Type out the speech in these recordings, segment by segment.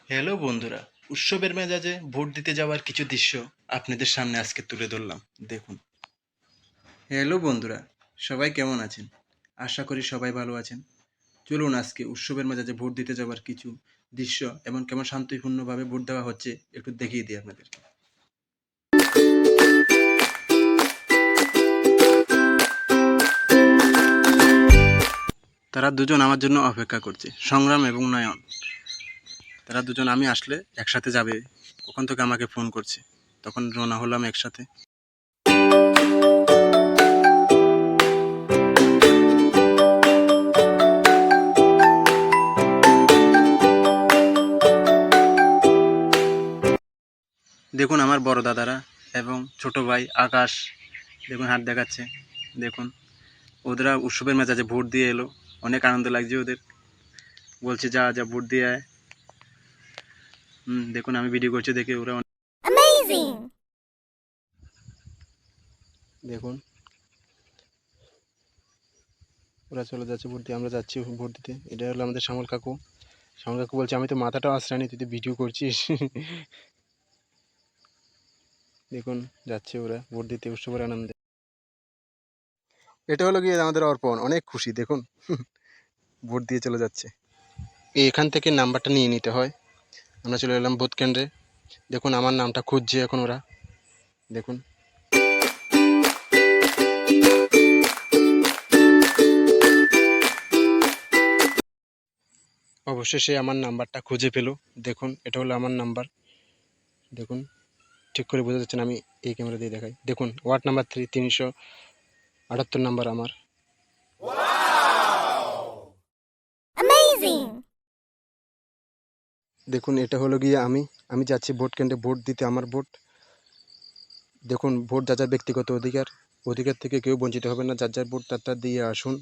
Hello বন্ধুরা, উৎসবের মেজাজে ভোট দিতে যাওয়ার কিছু দৃশ্য আপনাদের সামনে আজকে তুলে ধরলাম। দেখুন। হ্যালো বন্ধুরা, সবাই কেমন আছেন? আশা করি সবাই ভালো আছেন। চলুন আজকে উৎসবের মেজাজে ভোট দিতে যাওয়ার কিছু দৃশ্য এবং কেমন শান্তিপূর্ণভাবে ভোট দেওয়া হচ্ছে একটু দেখিয়ে দিই আপনাদেরকে। তারা দুজন আমার জন্য অপেক্ষা করছে, সংগ্রাম এবং নয়ন। তারা দুজন আমি আসলে একসাথে যাবে, ওখান থেকে আমাকে ফোন করছে, তখন রওনা হলাম একসাথে। দেখুন আমার বড় দাদারা এবং ছোট ভাই আকাশ, দেখুন হাত দেখাচ্ছে। দেখুন ওদেরা উৎসবের মেজাজে ভোট দিয়ে এলো, অনেক আনন্দ লাগছে ওদের। বলছে যা যা ভোট দিয়ে আয়। দেখুন আমি ভিডিও করছি দেখে ওরা দেখুন ওরা চলে যাচ্ছে ভোট দিয়ে, আমরা যাচ্ছি ভোট দিতে। এটা হলো আমাদের শ্যামল কাকু। শ্যামল কাকু বলছে আমি তো মাথাটাও আশ্রানি, তুই তো ভিডিও করছিস। দেখুন যাচ্ছে ওরা ভোট দিতে উৎসবের আনন্দে। এটা হলো গিয়ে আমাদের অর্পণ, অনেক খুশি। দেখুন ভোট দিয়ে চলে যাচ্ছে। এখান থেকে নাম্বারটা নিয়ে নিতে হয়। আমরা চলে এলাম ভোট কেন্দ্রে। দেখুন আমার নামটা খুঁজছে এখন ওরা। দেখুন অবশেষে আমার নাম্বারটা খুঁজে পেল। দেখুন এটা হলো আমার নাম্বার। দেখুন ঠিক করে বোঝা যাচ্ছে না, আমি এই ক্যামেরা দিয়ে দেখাই। দেখুন ওয়ার্ড নাম্বার 3, 378 নাম্বার আমার। দেখুন এটা হলো গিয়ে আমি যাচ্ছি ভোট কেন্দ্রে ভোট দিতে। আমার ভোট। দেখুন ভোট যার যার ব্যক্তিগত অধিকার থেকে কেউ বঞ্চিত হবে না। যার যার ভোট তারটা দিয়ে আসুন।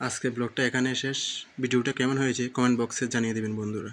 আজকের ব্লগটা এখানে শেষ। ভিডিওটা কেমন হয়েছে কমেন্ট বক্সে জানিয়ে দেবেন বন্ধুরা।